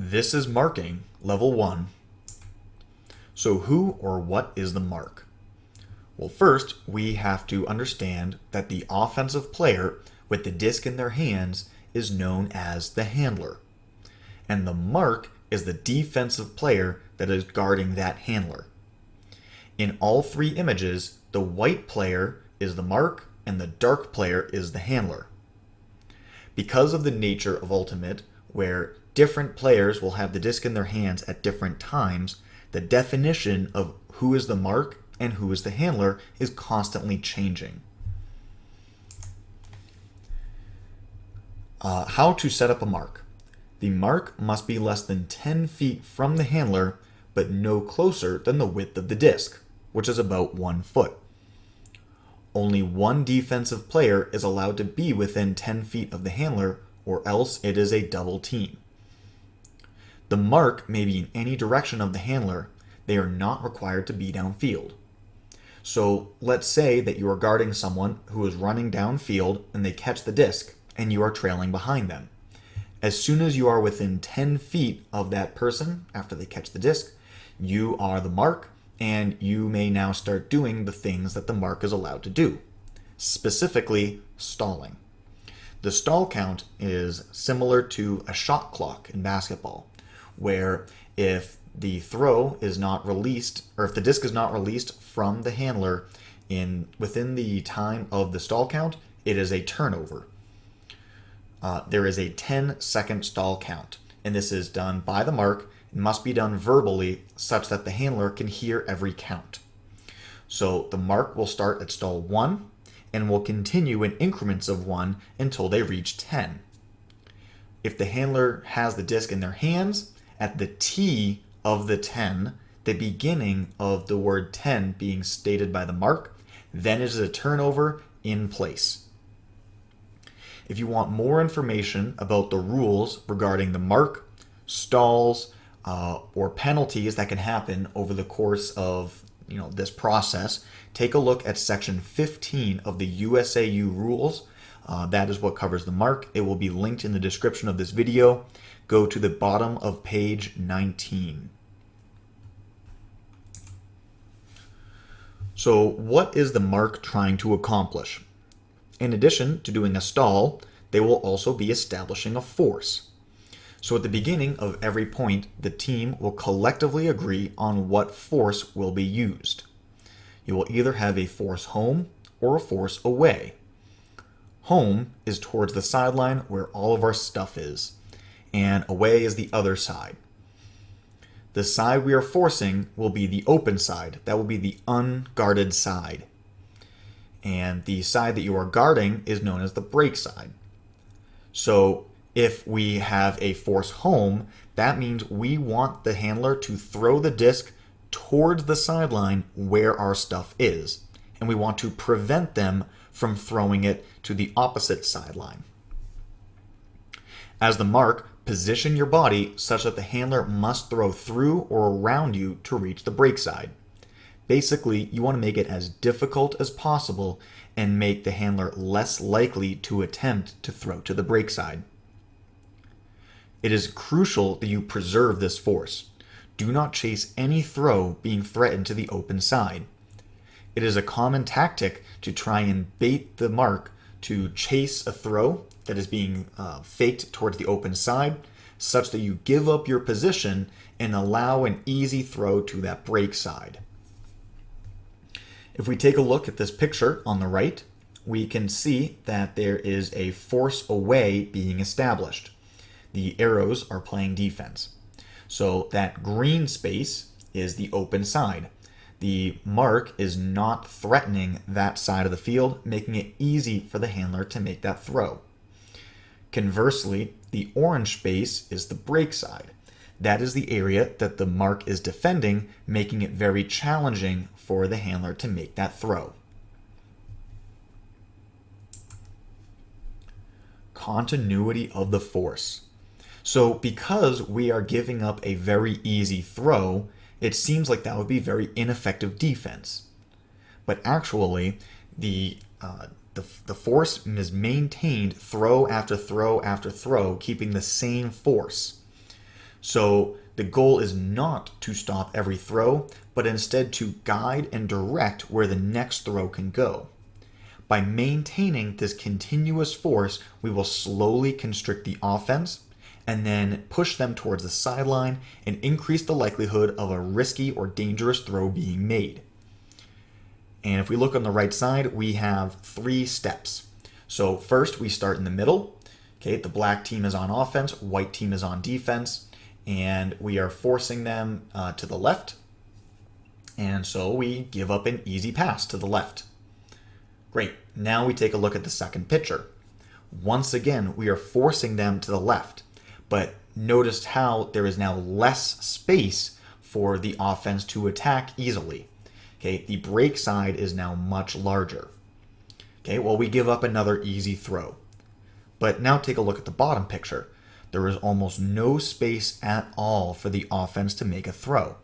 This is marking level 1. So who or what is the mark? Well, first we have to understand that the offensive player with the disc in their hands is known as the handler. And the mark is the defensive player that is guarding that handler. In all three images, the white player is the mark and the dark player is the handler. Because of the nature of Ultimate, where different players will have the disc in their hands at different times, the definition of who is the mark and who is the handler is constantly changing. How to set up a mark. The mark must be less than 10 feet from the handler, but no closer than the width of the disc, which is about 1 foot. Only one defensive player is allowed to be within 10 feet of the handler, or else it is a double team. The mark may be in any direction of the handler. They are not required to be downfield. So let's say that you are guarding someone who is running downfield and they catch the disc and you are trailing behind them. As soon as you are within 10 feet of that person after they catch the disc, you are the mark, and you may now start doing the things that the mark is allowed to do, specifically stalling. The stall count is similar to a shot clock in basketball, where if the throw is not released, or if the disc is not released from the handler within the time of the stall count, it is a turnover. There is a 10-second stall count, and this is done by the mark. It must be done verbally such that the handler can hear every count. So the mark will start at stall 1 and will continue in increments of 1 until they reach 10. If the handler has the disc in their hands, at the T of the 10, the beginning of the word 10 being stated by the mark, then it is a turnover in place. If you want more information about the rules regarding the mark, stalls, or penalties that can happen over the course of this process, take a look at section 15 of the USAU rules. That is what covers the mark. It will be linked in the description of this video. Go to the bottom of page 19. So what is the mark trying to accomplish? In addition to doing a stall, they will also be establishing a force. So at the beginning of every point, the team will collectively agree on what force will be used. You will either have a force home or a force away. Home is towards the sideline where all of our stuff is, and away is the other side. The side we are forcing will be the open side. That will be the unguarded side. And the side that you are guarding is known as the break side. So if we have a force home, that means we want the handler to throw the disc towards the sideline where our stuff is, and we want to prevent them from throwing it to the opposite sideline. As the mark, position your body such that the handler must throw through or around you to reach the break side. Basically, you want to make it as difficult as possible and make the handler less likely to attempt to throw to the break side. It is crucial that you preserve this force. Do not chase any throw being threatened to the open side. It is a common tactic to try and bait the mark to chase a throw that is being faked towards the open side, such that you give up your position and allow an easy throw to that break side. If we take a look at this picture on the right, we can see that there is a force away being established. The arrows are playing defense. So that green space is the open side. The mark is not threatening that side of the field, making it easy for the handler to make that throw. Conversely, the orange space is the break side. That is the area that the mark is defending, making it very challenging for the handler to make that throw. Continuity of the force. So because we are giving up a very easy throw, it seems like that would be very ineffective defense. But actually, the force is maintained throw after throw after throw, keeping the same force. So the goal is not to stop every throw, but instead to guide and direct where the next throw can go. By maintaining this continuous force, we will slowly constrict the offense and then push them towards the sideline and increase the likelihood of a risky or dangerous throw being made. And if we look on the right side, we have 3 steps. So first we start in the middle. Okay, the black team is on offense, white team is on defense, and we are forcing them to the left. And so we give up an easy pass to the left. Great. Now we take a look at the second picture. Once again, we are forcing them to the left, but notice how there is now less space for the offense to attack easily. Okay, the break side is now much larger. Okay, well, we give up another easy throw. But now take a look at the bottom picture. There is almost no space at all for the offense to make a throw.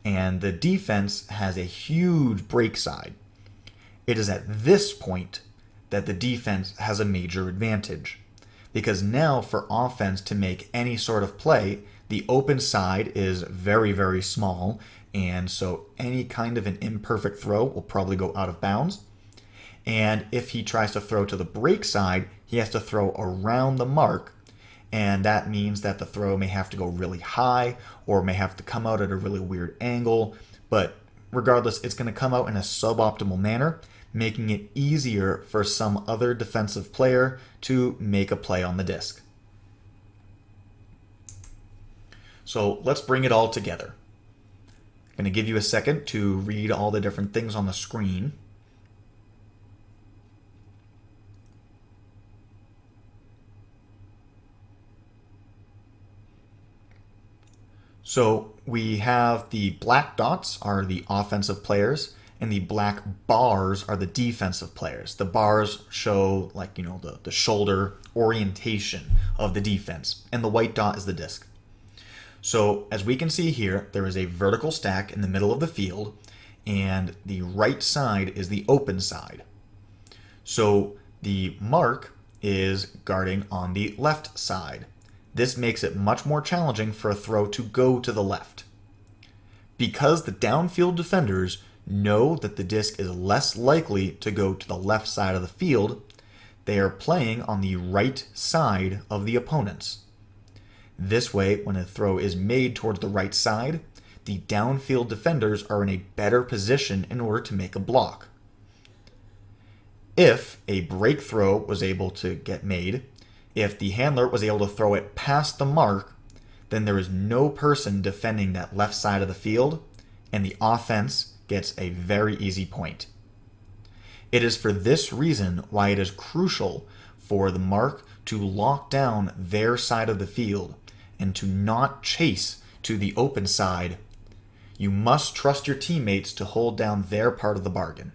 And the defense has a huge break side. It is at this point that the defense has a major advantage. Because now for offense to make any sort of play, the open side is very, very small, and so any kind of an imperfect throw will probably go out of bounds. And if he tries to throw to the break side, he has to throw around the mark, and that means that the throw may have to go really high or may have to come out at a really weird angle, but regardless, it's going to come out in a suboptimal manner, making it easier for some other defensive player to make a play on the disc. So let's bring it all together. I'm going to give you a second to read all the different things on the screen. So we have the black dots are the offensive players, and the black bars are the defensive players. The bars show the shoulder orientation of the defense, and the white dot is the disc. So as we can see here, there is a vertical stack in the middle of the field, and the right side is the open side. So the mark is guarding on the left side. This makes it much more challenging for a throw to go to the left. Because the downfield defenders know that the disc is less likely to go to the left side of the field, they are playing on the right side of the opponents. This way, when a throw is made towards the right side, the downfield defenders are in a better position in order to make a block. If a break throw was able to get made, if the handler was able to throw it past the mark, then there is no person defending that left side of the field, and the offense gets a very easy point. It is for this reason why it is crucial for the mark to lock down their side of the field and to not chase to the open side. You must trust your teammates to hold down their part of the bargain.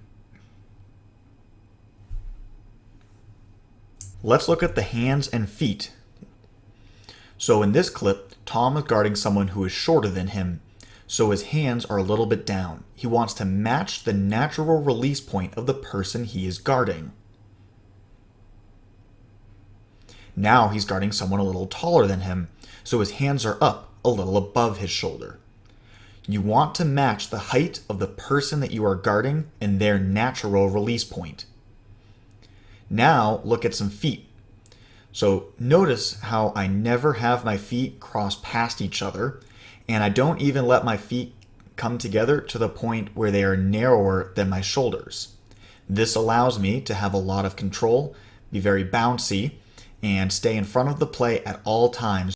Let's look at the hands and feet. So in this clip, Tom is guarding someone who is shorter than him, so his hands are a little bit down. He wants to match the natural release point of the person he is guarding. Now he's guarding someone a little taller than him, so his hands are up a little above his shoulder. You want to match the height of the person that you are guarding and their natural release point. Now look at some feet. So notice how I never have my feet cross past each other, and I don't even let my feet come together to the point where they are narrower than my shoulders. This allows me to have a lot of control, be very bouncy, and stay in front of the play at all times